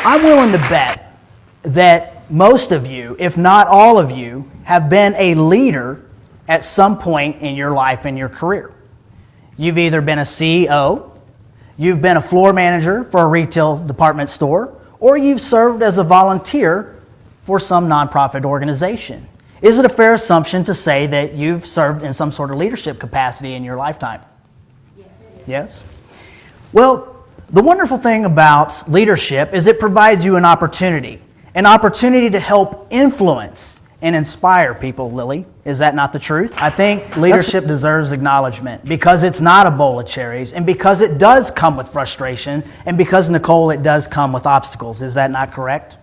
I'm willing to bet that most of you, if not all of you, have been a leader at some point in your life and your career. You've either been a CEO, you've been a floor manager for a retail department store, or you've served as a volunteer for some nonprofit organization. Is it a fair assumption to say that you've served in some sort of leadership capacity in your lifetime? Yes. Yes? Well, the wonderful thing about leadership is it provides you an opportunity to help influence and inspire people, Lily. Is that not the truth? I think leadership deserves acknowledgement because it's not a bowl of cherries and because it does come with frustration and because, Nicole, it does come with obstacles. Is that not correct?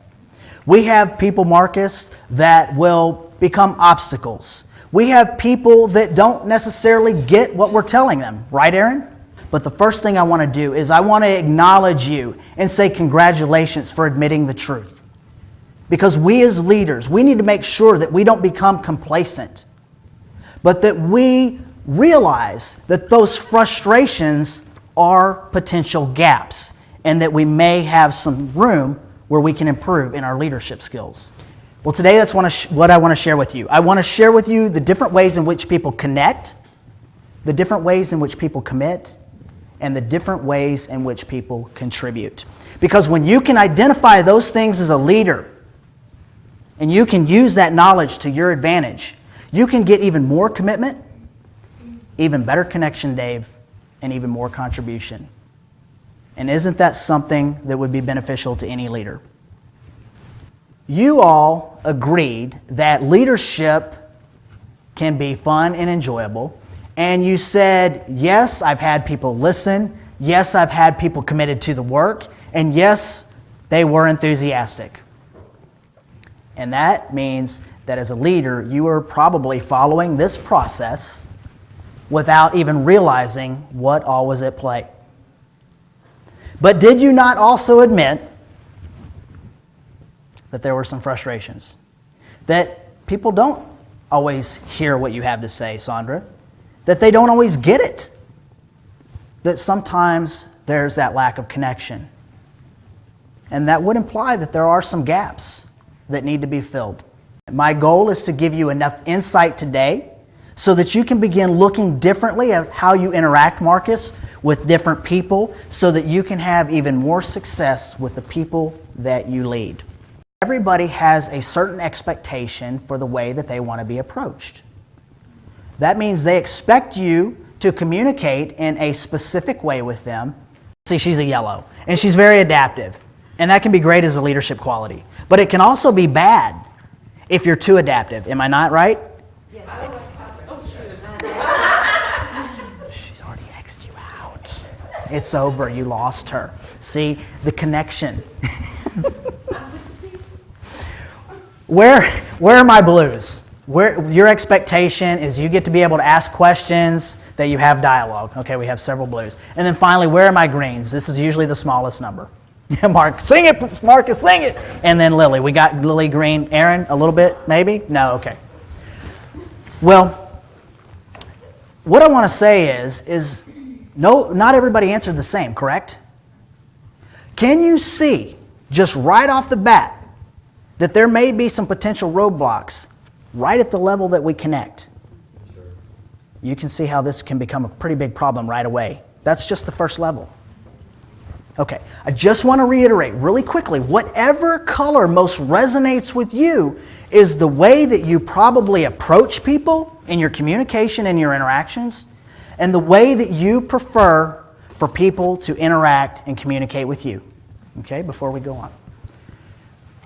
We have people, Marcus, that will become obstacles. We have people that don't necessarily get what we're telling them. Right, Aaron? But the first thing I want to do is I want to acknowledge you and say congratulations for admitting the truth. Because we as leaders, we need to make sure that we don't become complacent, but that we realize that those frustrations are potential gaps and that we may have some room where we can improve in our leadership skills. Well, today that's what I want to share with you. I want to share with you the different ways in which people connect, the different ways in which people commit, and the different ways in which people contribute. Because when you can identify those things as a leader, and you can use that knowledge to your advantage, you can get even more commitment, even better connection, Dave, and even more contribution. And isn't that something that would be beneficial to any leader? You all agreed that leadership can be fun and enjoyable, and you said, yes, I've had people listen, yes, I've had people committed to the work, and yes, they were enthusiastic. And that means that as a leader, you are probably following this process without even realizing what all was at play. But did you not also admit that there were some frustrations? That people don't always hear what you have to say, Sandra? That they don't always get it? That sometimes there's that lack of connection? And that would imply that there are some gaps that need to be filled. My goal is to give you enough insight today so that you can begin looking differently at how you interact, Marcus, with different people so that you can have even more success with the people that you lead. Everybody has a certain expectation for the way that they want to be approached. That means they expect you to communicate in a specific way with them. See, she's a yellow, and she's very adaptive. And that can be great as a leadership quality. But it can also be bad if you're too adaptive. Am I not right? Yes. She's already X'd you out. It's over. You lost her. See, the connection. Where are my blues? Your expectation is you get to be able to ask questions, that you have dialogue. Okay, we have several blues. And then finally, where are my greens? This is usually the smallest number. Mark, sing it, Marcus, sing it. And then Lily. We got Lily green. Aaron, a little bit, maybe? No, okay. Well, what I want to say is no, not everybody answered the same, correct? Can you see, just right off the bat, that there may be some potential roadblocks right at the level that we connect? Sure. You can see how this can become a pretty big problem right away. That's just the first level. Okay, I just want to reiterate really quickly, whatever color most resonates with you is the way that you probably approach people in your communication and your interactions, and the way that you prefer for people to interact and communicate with you. Okay, before we go on.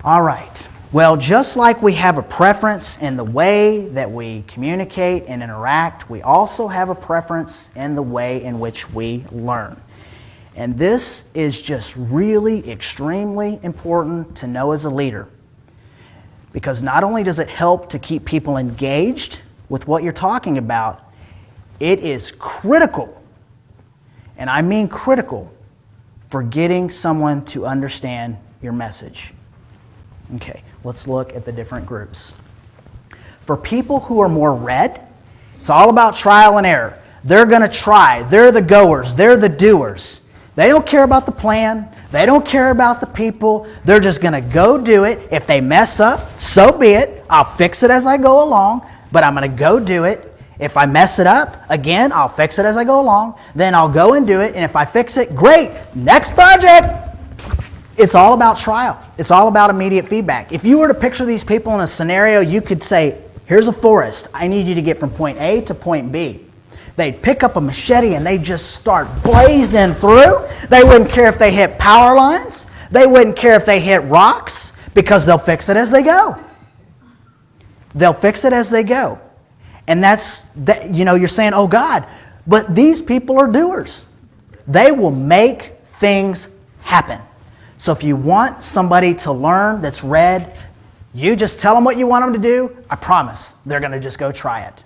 All right, well, just like we have a preference in the way that we communicate and interact, we also have a preference in the way in which we learn. And this is just really extremely important to know as a leader, because not only does it help to keep people engaged with what you're talking about, it is critical, and I mean critical, for getting someone to understand your message. Okay, let's look at the different groups. For people who are more red, it's all about trial and error. They're going to try. They're the goers. They're the doers. They don't care about the plan. They don't care about the people. They're just going to go do it. If they mess up, so be it. I'll fix it as I go along, but I'm going to go do it. If I mess it up, again, I'll fix it as I go along. Then I'll go and do it, and if I fix it, great. Next project. It's all about trial. It's all about immediate feedback. If you were to picture these people in a scenario, you could say, here's a forest. I need you to get from point A to point B. They'd pick up a machete and they'd just start blazing through. They wouldn't care if they hit power lines. They wouldn't care if they hit rocks, because they'll fix it as they go. They'll fix it as they go. And you're saying, oh God, but these people are doers. They will make things happen. So if you want somebody to learn that's red, you just tell them what you want them to do. I promise they're going to just go try it.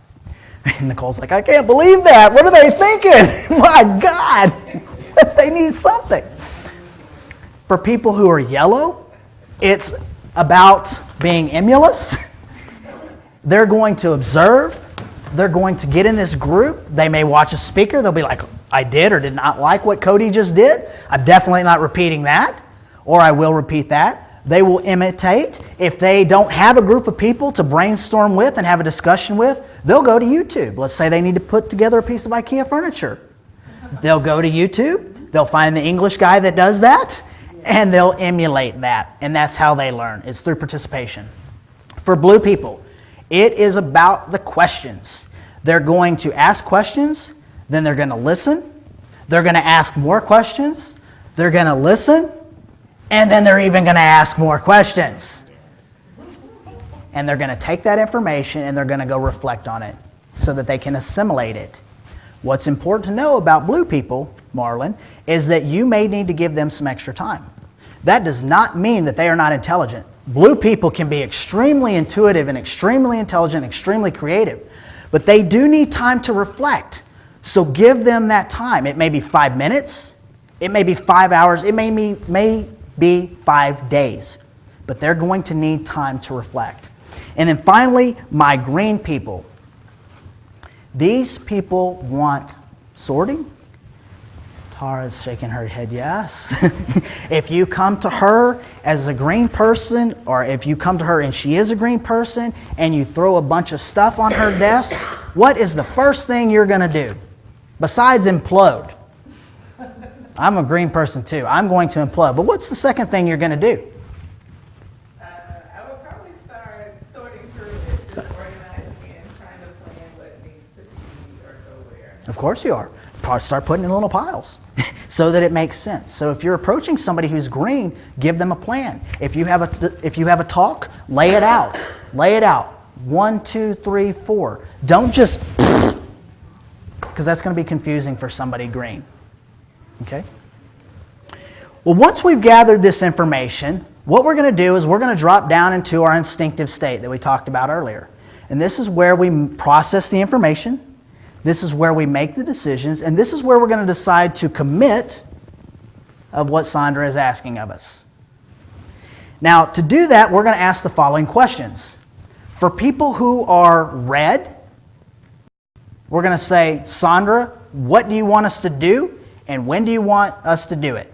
And Nicole's like, I can't believe that. What are they thinking? My God, they need something. For people who are yellow, it's about being emulous. They're going to observe. They're going to get in this group. They may watch a speaker. They'll be like, I did or did not like what Cody just did. I'm definitely not repeating that. Or I will repeat that. They will imitate. If they don't have a group of people to brainstorm with and have a discussion with, they'll go to YouTube. Let's say they need to put together a piece of IKEA furniture. They'll go to YouTube. They'll find the English guy that does that, and they'll emulate that. And that's how they learn. It's through participation. For blue people, it is about the questions. They're going to ask questions, then they're going to listen. They're going to ask more questions. They're going to listen. And then they're even going to ask more questions. And they're going to take that information and they're going to go reflect on it so that they can assimilate it. What's important to know about blue people, Marlon, is that you may need to give them some extra time. That does not mean that they are not intelligent. Blue people can be extremely intuitive and extremely intelligent, extremely creative. But they do need time to reflect. So give them that time. It may be 5 minutes. It may be 5 hours. It may be 5 days. But they're going to need time to reflect. And then finally, my green people. These people want sorting. Tara's shaking her head yes. If you come to her as a green person, or if you come to her and she is a green person, and you throw a bunch of stuff on her desk, what is the first thing you're going to do? Besides implode. I'm a green person too. I'm going to implode. But what's the second thing you're going to do? I would probably start sorting through it, just organizing and trying to plan what needs to be or go where. Of course you are. Start putting in little piles so that it makes sense. So if you're approaching somebody who's green, give them a plan. If you have a talk, lay it out. Lay it out. 1, 2, 3, 4. Don't just, because that's going to be confusing for somebody green. Okay? Well, once we've gathered this information, what we're going to do is we're going to drop down into our instinctive state that we talked about earlier. And this is where we process the information. This is where we make the decisions. And this is where we're going to decide to commit of what Sandra is asking of us. Now, to do that, we're going to ask the following questions. For people who are red, we're going to say, Sandra, what do you want us to do? And when do you want us to do it?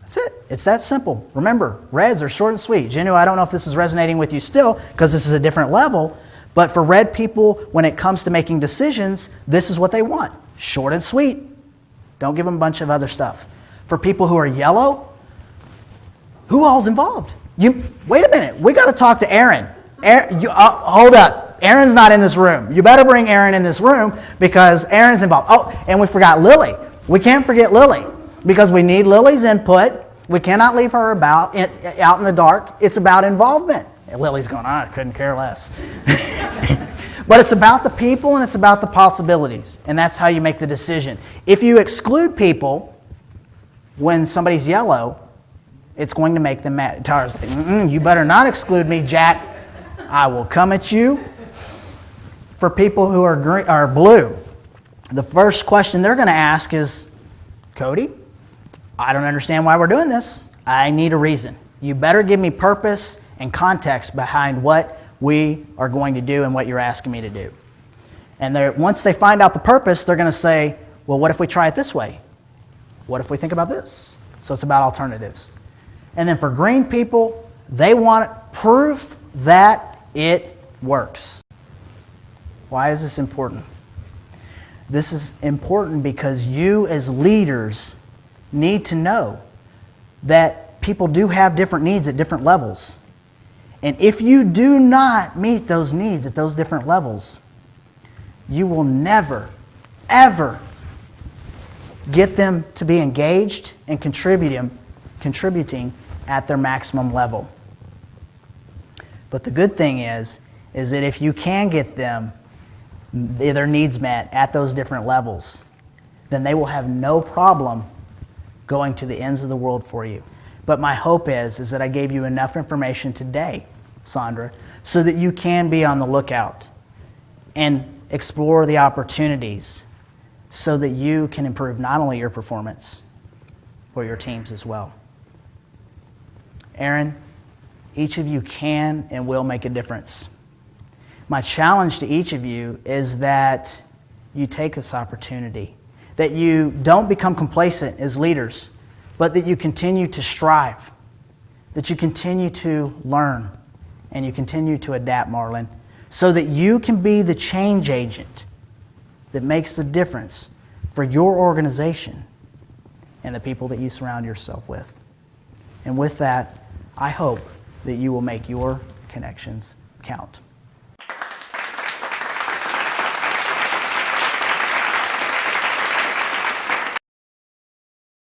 That's it. It's that simple. Remember, reds are short and sweet. Genu, I don't know if this is resonating with you still, because this is a different level. But for red people, when it comes to making decisions, this is what they want. Short and sweet. Don't give them a bunch of other stuff. For people who are yellow, who all's involved? Wait a minute. We got to talk to Aaron. Hold up. Aaron's not in this room. You better bring Aaron in this room because Aaron's involved. Oh, and we forgot Lily. We can't forget Lily because we need Lily's input. We cannot leave her out in the dark. It's about involvement. And Lily's going, I couldn't care less. But it's about the people and it's about the possibilities. And that's how you make the decision. If you exclude people when somebody's yellow, it's going to make them mad. Tara's like, you better not exclude me, Jack. I will come at you. For people who are blue, the first question they're going to ask is, Cody, I don't understand why we're doing this. I need a reason. You better give me purpose and context behind what we are going to do and what you're asking me to do. And once they find out the purpose, they're going to say, well, what if we try it this way? What if we think about this? So it's about alternatives. And then for green people, they want proof that it works. Why is this important? This is important because you as leaders need to know that people do have different needs at different levels. And if you do not meet those needs at those different levels, you will never, ever get them to be engaged and contributing at their maximum level. But the good thing is that if you can get them their needs met at those different levels, then they will have no problem going to the ends of the world for you. But my hope is that I gave you enough information today, Sandra, so that you can be on the lookout and explore the opportunities so that you can improve not only your performance, but your teams as well. Aaron, each of you can and will make a difference. My challenge to each of you is that you take this opportunity, that you don't become complacent as leaders, but that you continue to strive, that you continue to learn, and you continue to adapt, Marlon, so that you can be the change agent that makes the difference for your organization and the people that you surround yourself with. And with that, I hope that you will make your connections count.